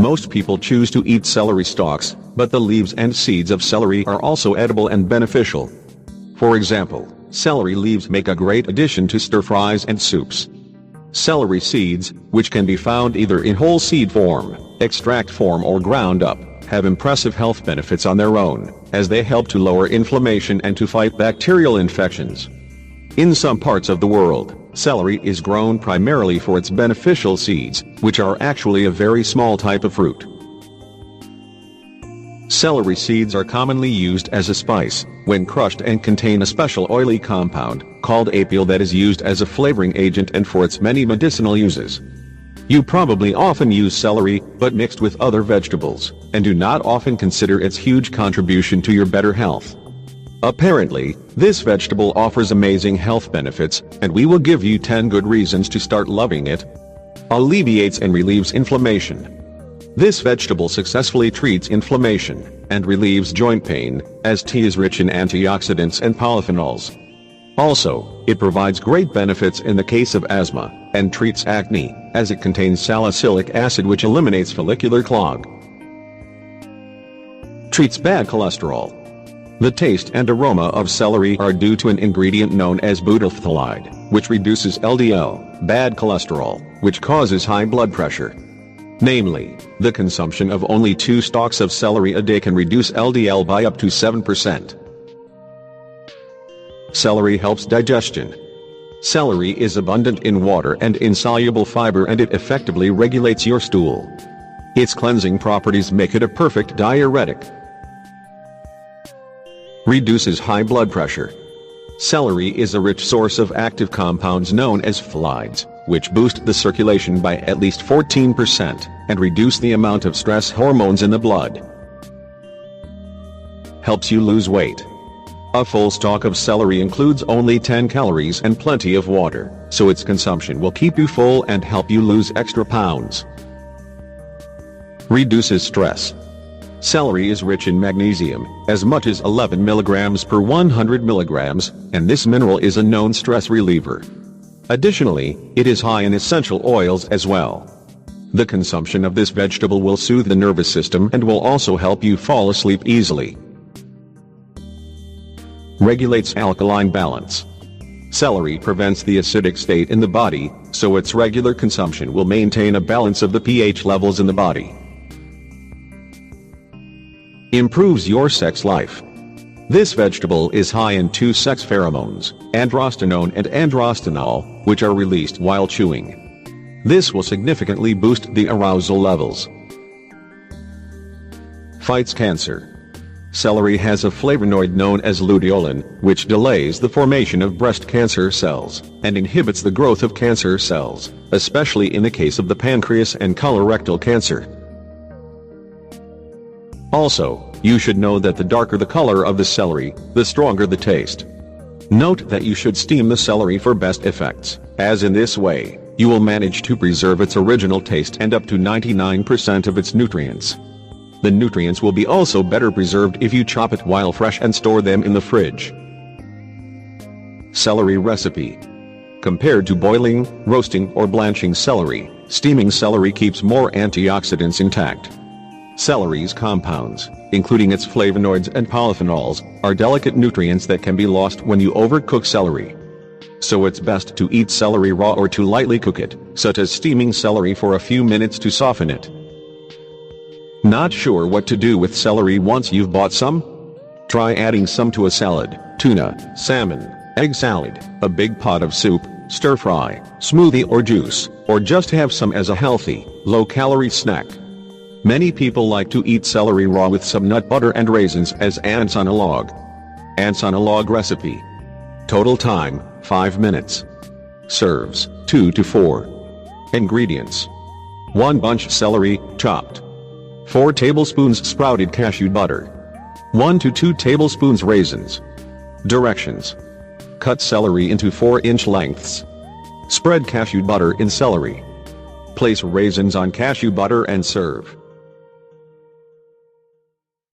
Most people choose to eat celery stalks, but the leaves and seeds of celery are also edible and beneficial. For example, celery leaves make a great addition to stir-fries and soups. Celery seeds, which can be found either in whole seed form, extract form or ground up, have impressive health benefits on their own, as they help to lower inflammation and to fight bacterial infections. In some parts of the world, celery is grown primarily for its beneficial seeds, which are actually a very small type of fruit. Celery seeds are commonly used as a spice, when crushed, and contain a special oily compound, called apial, that is used as a flavoring agent and for its many medicinal uses. You probably often use celery, but mixed with other vegetables, and do not often consider its huge contribution to your better health. Apparently, this vegetable offers amazing health benefits, and we will give you 10 good reasons to start loving it. Alleviates and relieves inflammation. This vegetable successfully treats inflammation and relieves joint pain, as tea is rich in antioxidants and polyphenols. Also, it provides great benefits in the case of asthma, and treats acne, as it contains salicylic acid, which eliminates follicular clog. Treats bad cholesterol. The taste and aroma of celery are due to an ingredient known as butylphthalide, which reduces LDL, bad cholesterol, which causes high blood pressure. Namely, the consumption of only 2 stalks of celery a day can reduce LDL by up to 7%. Celery helps digestion. Celery is abundant in water and insoluble fiber, and it effectively regulates your stool. Its cleansing properties make it a perfect diuretic. Reduces high blood pressure. Celery is a rich source of active compounds known as phthalides, which boost the circulation by at least 14% and reduce the amount of stress hormones in the blood. Helps you lose weight. A full stalk of celery includes only 10 calories and plenty of water, so its consumption will keep you full and help you lose extra pounds. Reduces stress. Celery is rich in magnesium, as much as 11 milligrams per 100 milligrams, and this mineral is a known stress reliever. Additionally, it is high in essential oils as well. The consumption of this vegetable will soothe the nervous system and will also help you fall asleep easily. Regulates alkaline balance. Celery prevents the acidic state in the body, so its regular consumption will maintain a balance of the pH levels in the body. Improves your sex life. This vegetable is high in 2 sex pheromones, androstenone and androstenol, which are released while chewing. This will significantly boost the arousal levels. Fights cancer. Celery has a flavonoid known as luteolin, which delays the formation of breast cancer cells, and inhibits the growth of cancer cells, especially in the case of the pancreas and colorectal cancer. Also, you should know that the darker the color of the celery, the stronger the taste. Note that you should steam the celery for best effects, as in this way, you will manage to preserve its original taste and up to 99% of its nutrients. The nutrients will be also better preserved if you chop it while fresh and store them in the fridge. Celery recipe. Compared to boiling, roasting, or blanching celery, steaming celery keeps more antioxidants intact. Celery's compounds, including its flavonoids and polyphenols, are delicate nutrients that can be lost when you overcook celery. So it's best to eat celery raw or to lightly cook it, such as steaming celery for a few minutes to soften it. Not sure what to do with celery once you've bought some? Try adding some to a salad, tuna, salmon, egg salad, a big pot of soup, stir-fry, smoothie or juice, or just have some as a healthy, low-calorie snack. Many people like to eat celery raw with some nut butter and raisins as ants on a log. Ants on a log recipe. Total time, 5 minutes. Serves, 2 to 4. Ingredients. 1 bunch celery, chopped. 4 tablespoons sprouted cashew butter. 1 to 2 tablespoons raisins. Directions. Cut celery into 4-inch lengths. Spread cashew butter in celery. Place raisins on cashew butter and serve.